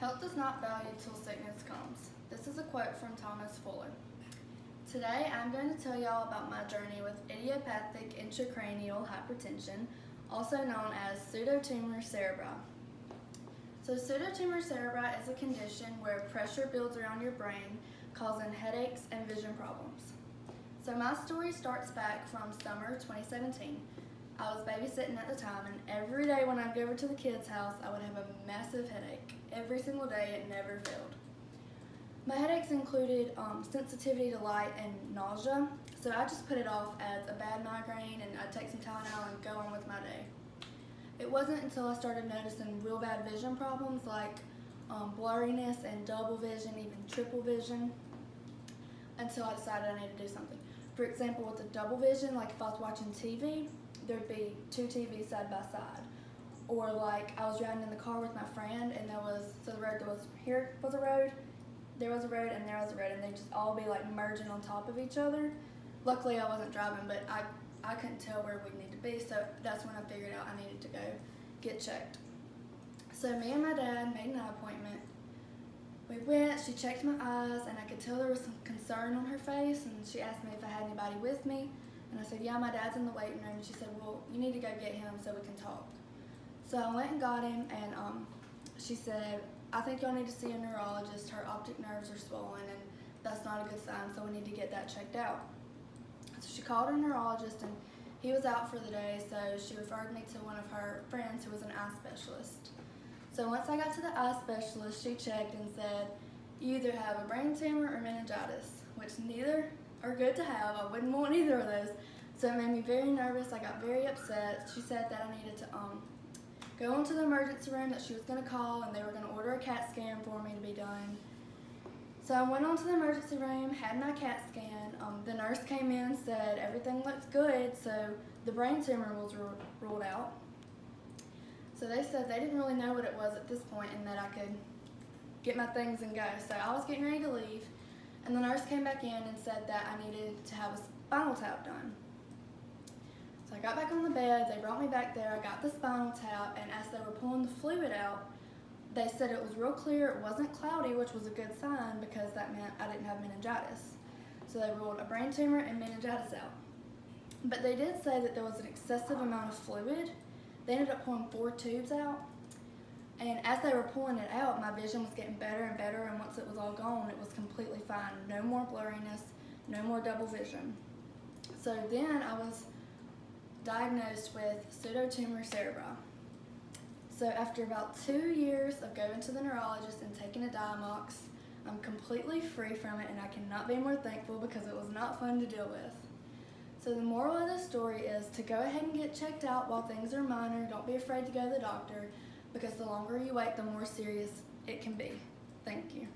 Health is not valued till sickness comes. This is a quote from Thomas Fuller. Today I'm going to tell y'all about my journey with idiopathic intracranial hypertension, also known as pseudotumor cerebri. So pseudotumor cerebri is a condition where pressure builds around your brain, causing headaches and vision problems. So my story starts back from summer 2017. I was babysitting at the time, and every day when I'd go over to the kids' house, I would have a massive headache. Every single day, it never failed. My headaches included sensitivity to light and nausea, so I just put it off as a bad migraine, and I'd take some Tylenol and go on with my day. It wasn't until I started noticing real bad vision problems like blurriness and double vision, even triple vision, until I decided I needed to do something. For example, with the double vision, like if I was watching TV, there'd be two TVs side by side. Or like I was riding in the car with my friend, and here was a road, there was a road, and there was a road, and they'd just all be like merging on top of each other. Luckily I wasn't driving, but I couldn't tell where we'd need to be, so that's when I figured out I needed to go get checked. So me and my dad made an eye appointment. We went, she checked my eyes, and I could tell there was some concern on her face, and she asked me if I had anybody with me. And I said, yeah, my dad's in the waiting room. And she said, well, you need to go get him so we can talk. So I went and got him, and she said, I think y'all need to see a neurologist. Her optic nerves are swollen, and that's not a good sign, so we need to get that checked out. So she called her neurologist, and he was out for the day, so she referred me to one of her friends who was an eye specialist. So once I got to the eye specialist, she checked and said, you either have a brain tumor or meningitis, which neither are good to have. I wouldn't want either of those. So it made me very nervous. I got very upset. She said that I needed to go into the emergency room, that she was going to call, and they were going to order a CAT scan for me to be done. So I went on to the emergency room, had my CAT scan. The nurse came in, said everything looks good, so the brain tumor was ruled out. So they said they didn't really know what it was at this point, and that I could get my things and go. So I was getting ready to leave, and the nurse came back in and said that I needed to have a spinal tap done. So I got back on the bed, they brought me back there, I got the spinal tap, and as they were pulling the fluid out, they said it was real clear, it wasn't cloudy, which was a good sign because that meant I didn't have meningitis. So they ruled a brain tumor and meningitis out. But they did say that there was an excessive amount of fluid. They ended up pulling 4 tubes out, and as they were pulling it out, my vision was getting better and better, and once it was all gone, it was completely fine. No more blurriness, no more double vision. So then I was diagnosed with pseudotumor cerebri. So after about 2 years of going to the neurologist and taking a Diamox, I'm completely free from it, and I cannot be more thankful because it was not fun to deal with. So the moral of the story is to go ahead and get checked out while things are minor. Don't be afraid to go to the doctor, because the longer you wait, the more serious it can be. Thank you.